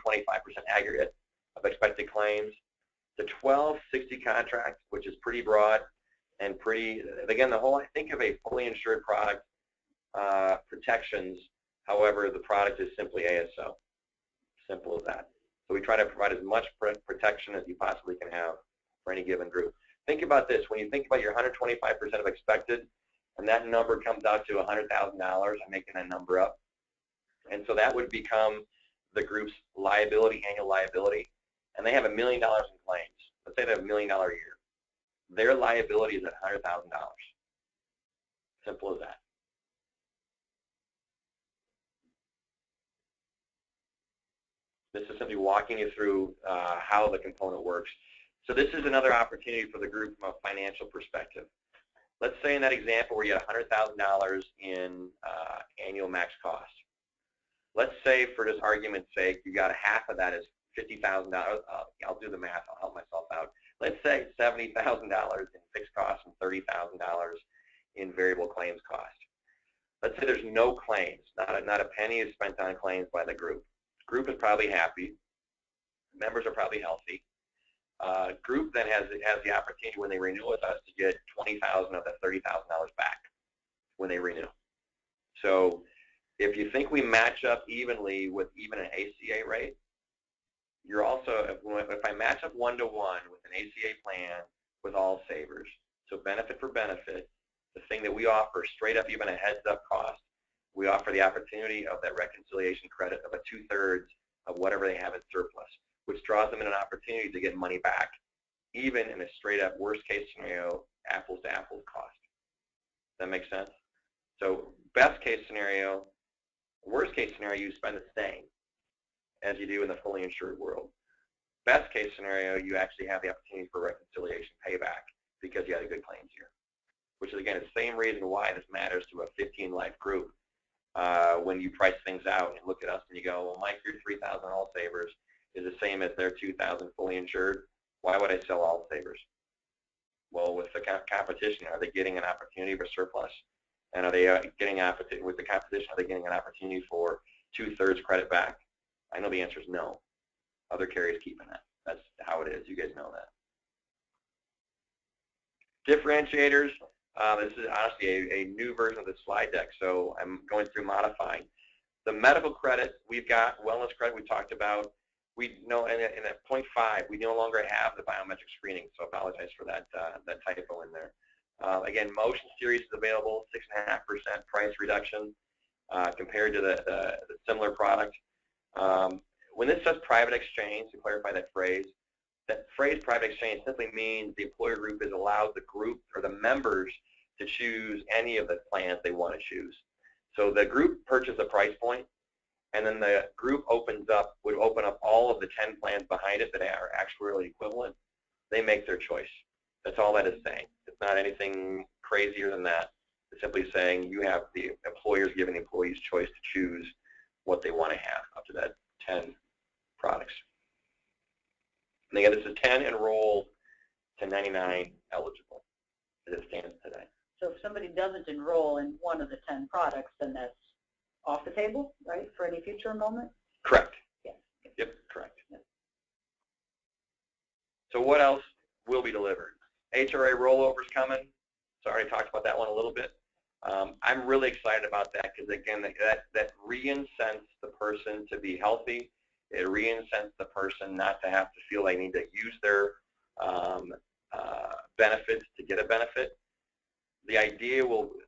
aggregate of expected claims. The 1260 contract, which is pretty broad and pretty, again, I think of a fully insured product, protections. However, the product is simply ASO. Simple as that. So we try to provide as much protection as you possibly can have for any given group. Think about this. When you think about your 125% of expected, and that number comes out to $100,000, I'm making that number up. And so that would become the group's liability, annual liability, and they have $1 million in claims. Let's say they have $1 million a year. Their liability is at $100,000. Simple as that. This is simply walking you through how the component works. So this is another opportunity for the group from a financial perspective. Let's say in that example where you had $100,000 in annual max cost. Let's say, for this argument's sake, you got half of that is $50,000. I'll do the math. I'll help myself out. Let's say $70,000 in fixed costs and $30,000 in variable claims cost. Let's say there's no claims. Not a penny is spent on claims by the group. Group is probably happy. Members are probably healthy. Group then has the opportunity when they renew with us to get $20,000 of that $30,000 back when they renew. So if you think we match up evenly with even an ACA rate, you're also, if I match up 1-to-1 with an ACA plan with all savers, so benefit for benefit, the thing that we offer straight up, even a heads up cost, we offer the opportunity of that reconciliation credit of a 2/3 of whatever they have in surplus, which draws them in an opportunity to get money back, even in a straight up worst case scenario, apples to apples cost. Does that make sense? So best case scenario, worst case scenario, you spend the same as you do in the fully insured world. Best case scenario, you actually have the opportunity for reconciliation payback because you had a good claims year, which is, again, the same reason why this matters to a 15-life group. When you price things out and look at us and you go, well, Mike, your 3,000 all savers is the same as their 2,000 fully insured. Why would I sell all savers? Well, with the competition, are they getting an opportunity for surplus? And are they getting with the competition? Are they getting an opportunity for 2/3 credit back? I know the answer is no. Other carriers keeping that. That's how it is. You guys know that. Differentiators. This is honestly a new version of the slide deck, so I'm going through modifying. The medical credit, we've got wellness credit we talked about. We know in at 0.5, we no longer have the biometric screening, so I apologize for that typo in there. Again, motion series is available, 6.5% price reduction compared to the similar product. When this says private exchange, to clarify that phrase private exchange simply means the employer group is allowed the group or the members to choose any of the plans they want to choose. So the group purchases a price point, and then the group would open up all of the 10 plans behind it that are actuarially equivalent. They make their choice. That's all that is saying. It's not anything crazier than that. It's simply saying you have the employers giving the employees choice to choose what they want to have up to that 10 products. And again, this is 10 enrolled to 99 eligible as it stands today. So if somebody doesn't enroll in one of the 10 products, then that's off the table, right, for any future enrollment? Correct. Yes. Yep, correct. Yep. So what else will be delivered? HRA rollovers coming. So I already talked about that one a little bit. I'm really excited about that because, again, that re-incents the person to be healthy It re-incents the person not to have to feel they need to use their benefits to get a benefit. The idea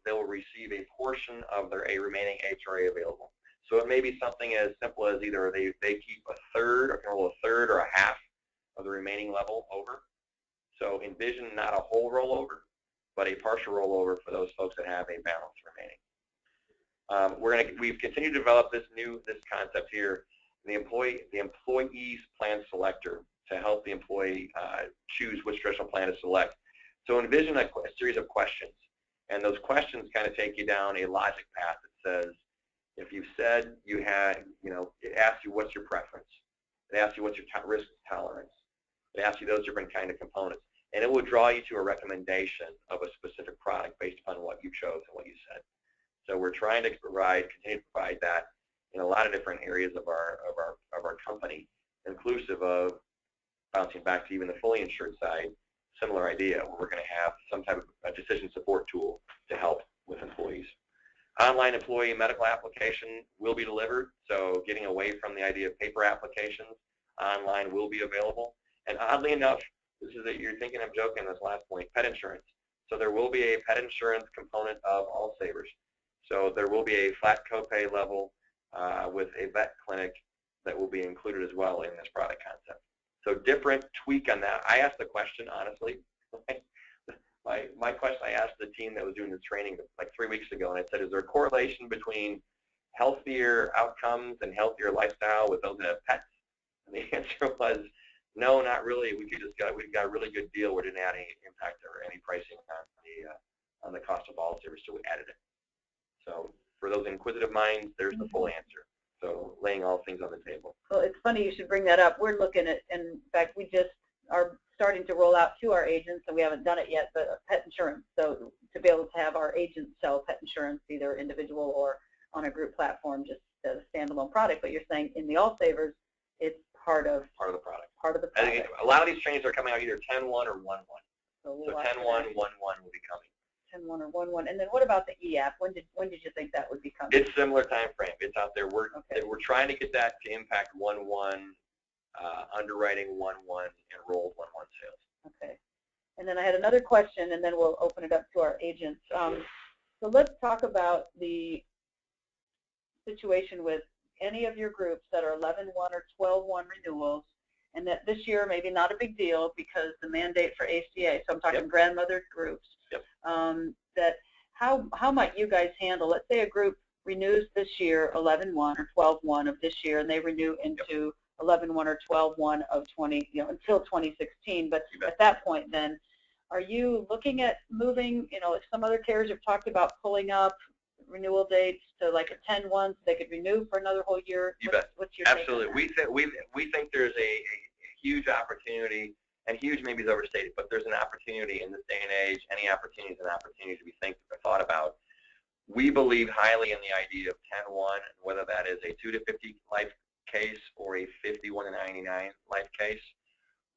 they'll receive a portion of their remaining HRA available. So it may be something as simple as either they keep a third, or can roll a third or a half of the remaining level over. So envision not a whole rollover, but a partial rollover for those folks that have a balance remaining. We've continued to develop this concept here, the employee's plan selector, to help the employee choose which traditional plan to select. So envision a series of questions, and those questions kind of take you down a logic path that says, if you said you had, it asks you what's your preference, it asks you what's your risk tolerance, it asks you those different kind of components, and it will draw you to a recommendation of a specific product based upon what you chose and what you said. So we're trying to continue to provide that in a lot of different areas of our company, inclusive of bouncing back to even the fully insured side. Similar idea, where we're going to have some type of a decision support tool to help with employees. Online employee medical application will be delivered, so getting away from the idea of paper applications, online will be available. And oddly enough, this is that you're thinking I'm joking this last point, pet insurance. So there will be a pet insurance component of All Savers. So there will be a flat copay level with a vet clinic that will be included as well in this product concept. So different tweak on that. I asked the question, honestly. My question I asked the team that was doing the training like 3 weeks ago, and I said, is there a correlation between healthier outcomes and healthier lifestyle with those that have pets? And the answer was, no, not really. We've got a really good deal. We didn't add any impact or any pricing on the cost of All Savers, so we added it. So for those inquisitive minds, there's the full answer. So laying all things on the table. Well, it's funny you should bring that up. We're looking at, in fact, we just are starting to roll out to our agents, and we haven't done it yet, but pet insurance. So to be able to have our agents sell pet insurance, either individual or on a group platform, just as a standalone product. But you're saying in the All Savers, it's part of the product. Part of the product. I think a lot of these trainings are coming out either 10-1 or 1-1. So 10-1, 1-1 will be coming. 10-1 or 1-1, and then what about the e-app? When did you think that would be coming? It's similar time frame. It's out there. We're trying to get that to impact 1-1, underwriting 1-1, enrolled 1-1 sales. Okay, and then I had another question, and then we'll open it up to our agents. So let's talk about the situation with any of your groups that are 11-1 or 12-1 renewals, and that this year maybe not a big deal because the mandate for ACA. So I'm talking grandmother groups. Yep. That how might you guys handle? Let's say a group renews this year 11-1 or 12-1 of this year, and they renew into 11-1 or 12-1 of until 2016. But at that point, then, are you looking at moving? If some other carriers have talked about pulling up renewal dates to like a 10-1, so they could renew for another whole year. What's your Absolutely. We think there's a huge opportunity. And huge maybe is overstated, but there's an opportunity in this day and age. Any opportunity is an opportunity to be thought about. We believe highly in the idea of 10-1, whether that is a 2 to 50 life case or a 51 to 99 life case.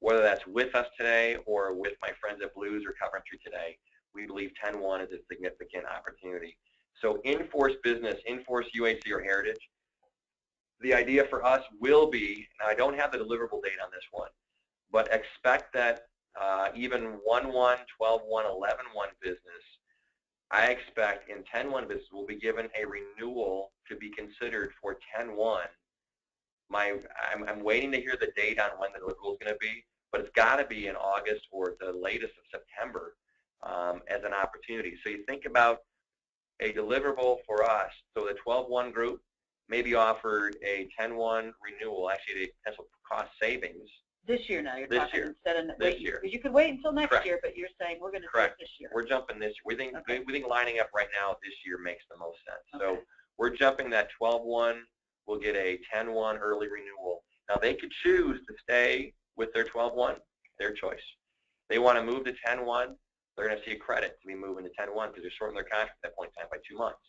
Whether that's with us today or with my friends at Blues or Coventry today, we believe 10-1 is a significant opportunity. So in-force business, in-force UHC or Heritage, the idea for us will be, and I don't have the deliverable date on this one, but expect that even 1-1, 12-1, 11-1 business, I expect in 10-1 business will be given a renewal to be considered for 10-1. I'm waiting to hear the date on when the deliverable is going to be, but it's got to be in August or the latest of September as an opportunity. So you think about a deliverable for us. So the 12-1 group may be offered a 10-1 renewal, actually a potential cost savings. This year now, you're talking instead of this year. You could wait until next Correct. year, but you're saying we're going to do it this year. We're jumping this year. We think lining up right now this year makes the most sense. Okay. So we're jumping that 12-1. We'll get a 10-1 early renewal. Now they could choose to stay with their 12-1, their choice. They want to move to 10-1, they're going to see a credit to be moving to 10-1 because they're shortening their contract at that point in time by 2 months.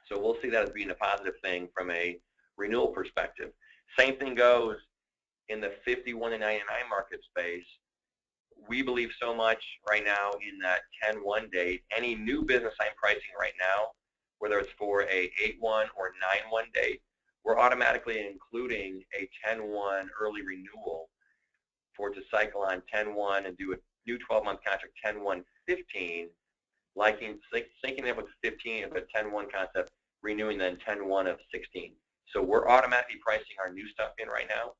So we'll see that as being a positive thing from a renewal perspective. Same thing goes in the 51 to 99 market space. We believe so much right now in that 10-1 date. Any new business I'm pricing right now, whether it's for a 8-1 or 9-1 date, we're automatically including a 10-1 early renewal for it to cycle on 10-1 and do a new 12-month contract 10-1-15, syncing it with 15 of a 10-1 concept, renewing then 10-1 of 16. So we're automatically pricing our new stuff in right now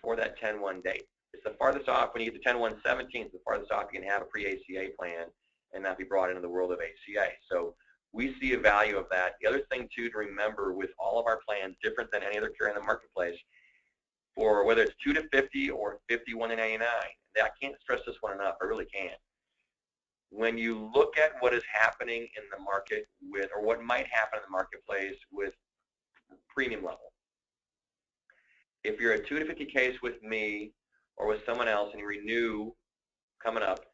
for that 10-1 date. It's the farthest off, when you get to 10-1-17, it's the farthest off you can have a pre-ACA plan and not be brought into the world of ACA. So we see a value of that. The other thing, too, to remember with all of our plans, different than any other carrier in the marketplace, for whether it's 2 to 50 or 51 to 99, I can't stress this one enough. I really can't. When you look at what is happening in the market with, or what might happen in the marketplace with premium level, if you're a 2 to 50 case with me or with someone else and you renew coming up,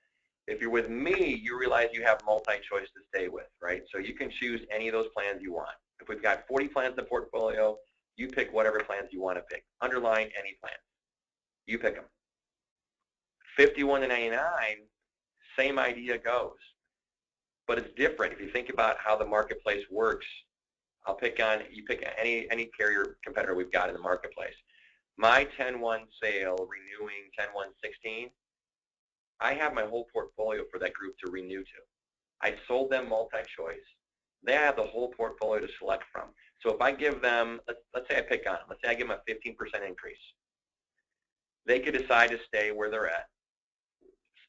if you're with me, you realize you have multi-choice to stay with, right? So you can choose any of those plans you want. If we've got 40 plans in the portfolio, you pick whatever plans you want to pick. Underline any plan. You pick them. 51 to 99, same idea goes. But it's different. If you think about how the marketplace works, you pick any carrier competitor we've got in the marketplace. My 10-1 sale renewing 10-1-16, I have my whole portfolio for that group to renew to. I sold them multi-choice. They have the whole portfolio to select from. So if I give them, let's say I pick on them. Let's say I give them a 15% increase. They could decide to stay where they're at.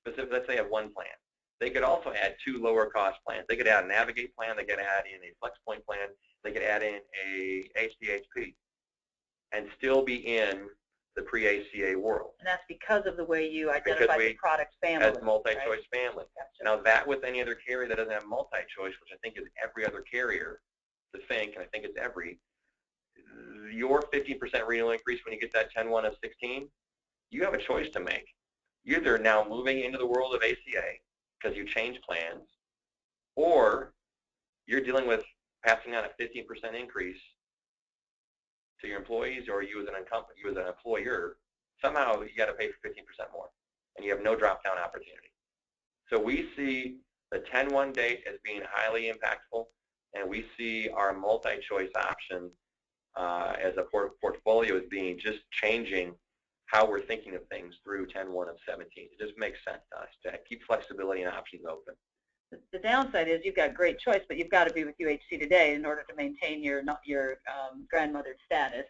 Specifically, let's say I have one plan. They could also add 2 lower cost plans. They could add a Navigate plan. They could add in a FlexPoint plan. They could add in a HDHP and still be in the pre-ACA world. And that's because of the way you identify the product family. As multi-choice right? family. Gotcha. Now that with any other carrier that doesn't have multi-choice, which I think is every other carrier to think, and I think it's every, your 15% renewal increase when you get that 10-1 of 16, you have a choice to make. You're either now moving into the world of ACA because you change plans, or you're dealing with passing on a 15% increase to your employees, or you as an employer, somehow you got to pay for 15% more, and you have no drop-down opportunity. So we see the 10-1 date as being highly impactful, and we see our multi-choice option as a portfolio as being just changing how we're thinking of things through 10-1 of 17. It just makes sense to us to keep flexibility and options open. The downside is you've got great choice, but you've got to be with UHC today in order to maintain your grandmother status.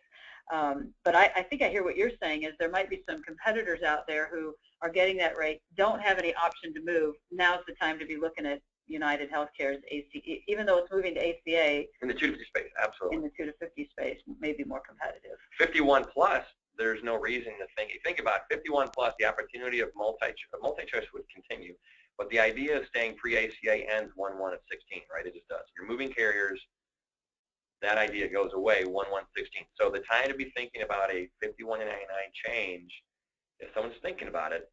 But I think I hear what you're saying is there might be some competitors out there who are getting that rate, don't have any option to move. Now's the time to be looking at United Healthcare's ACA, even though it's moving to ACA. In the 2 to 50 space, absolutely. In the 2 to 50 space, maybe more competitive. 51 plus, there's no reason to think. You think about 51 plus, the opportunity of multi-choice would continue. But the idea of staying pre-ACA ends 1-1 of 16, right? It just does. You're moving carriers, that idea goes away 1-1-16. So the time to be thinking about a 51 to 99 change, if someone's thinking about it,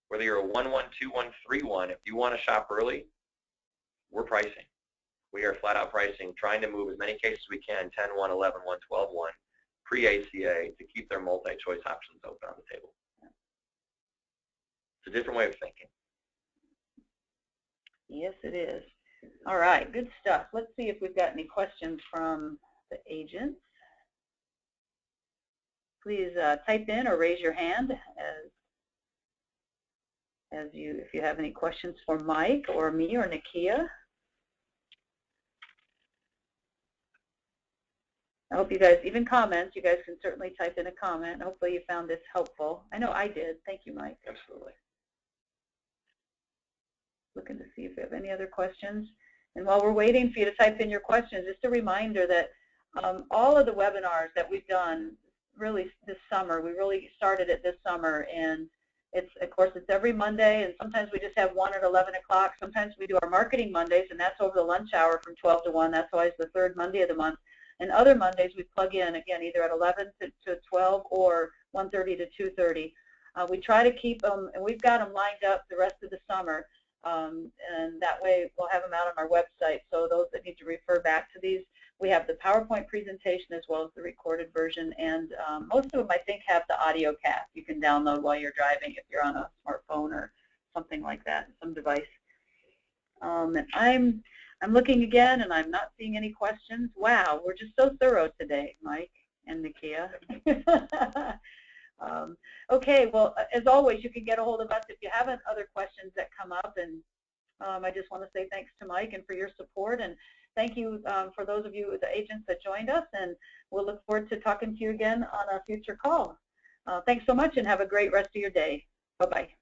whether you're a 1-1, 2-1, 3-1, if you want to shop early, we're pricing. We are flat out pricing, trying to move as many cases as we can, 10-1, 11-1, 12-1, pre-ACA, to keep their multi-choice options open on the table. It's a different way of thinking. Yes, it is. All right, good stuff. Let's see if we've got any questions from the agents. Please type in or raise your hand if you have any questions for Mike or me or Nakia. I hope you guys, even comments, you guys can certainly type in a comment. Hopefully you found this helpful. I know I did. Thank you, Mike. Absolutely. Looking to see if we have any other questions. And while we're waiting for you to type in your questions, just a reminder that all of the webinars that we've done really this summer, we really started it this summer, and of course it's every Monday, and sometimes we just have one at 11 o'clock. Sometimes we do our marketing Mondays, and that's over the lunch hour from 12 to 1. That's always the third Monday of the month. And other Mondays we plug in, again, either at 11 to 12 or 1:30 to 2:30. We try to keep them, and we've got them lined up the rest of the summer. And that way we'll have them out on our website. So those that need to refer back to these, we have the PowerPoint presentation as well as the recorded version. And most of them, I think, have the audio cast you can download while you're driving if you're on a smartphone or something like that, some device. And I'm looking again, and I'm not seeing any questions. Wow, we're just so thorough today, Mike and Nikia. Okay, well, as always, you can get a hold of us if you have other questions that come up. And I just want to say thanks to Mike and for your support. And thank you for those of you, the agents that joined us. And we'll look forward to talking to you again on a future call. Thanks so much and have a great rest of your day. Bye-bye.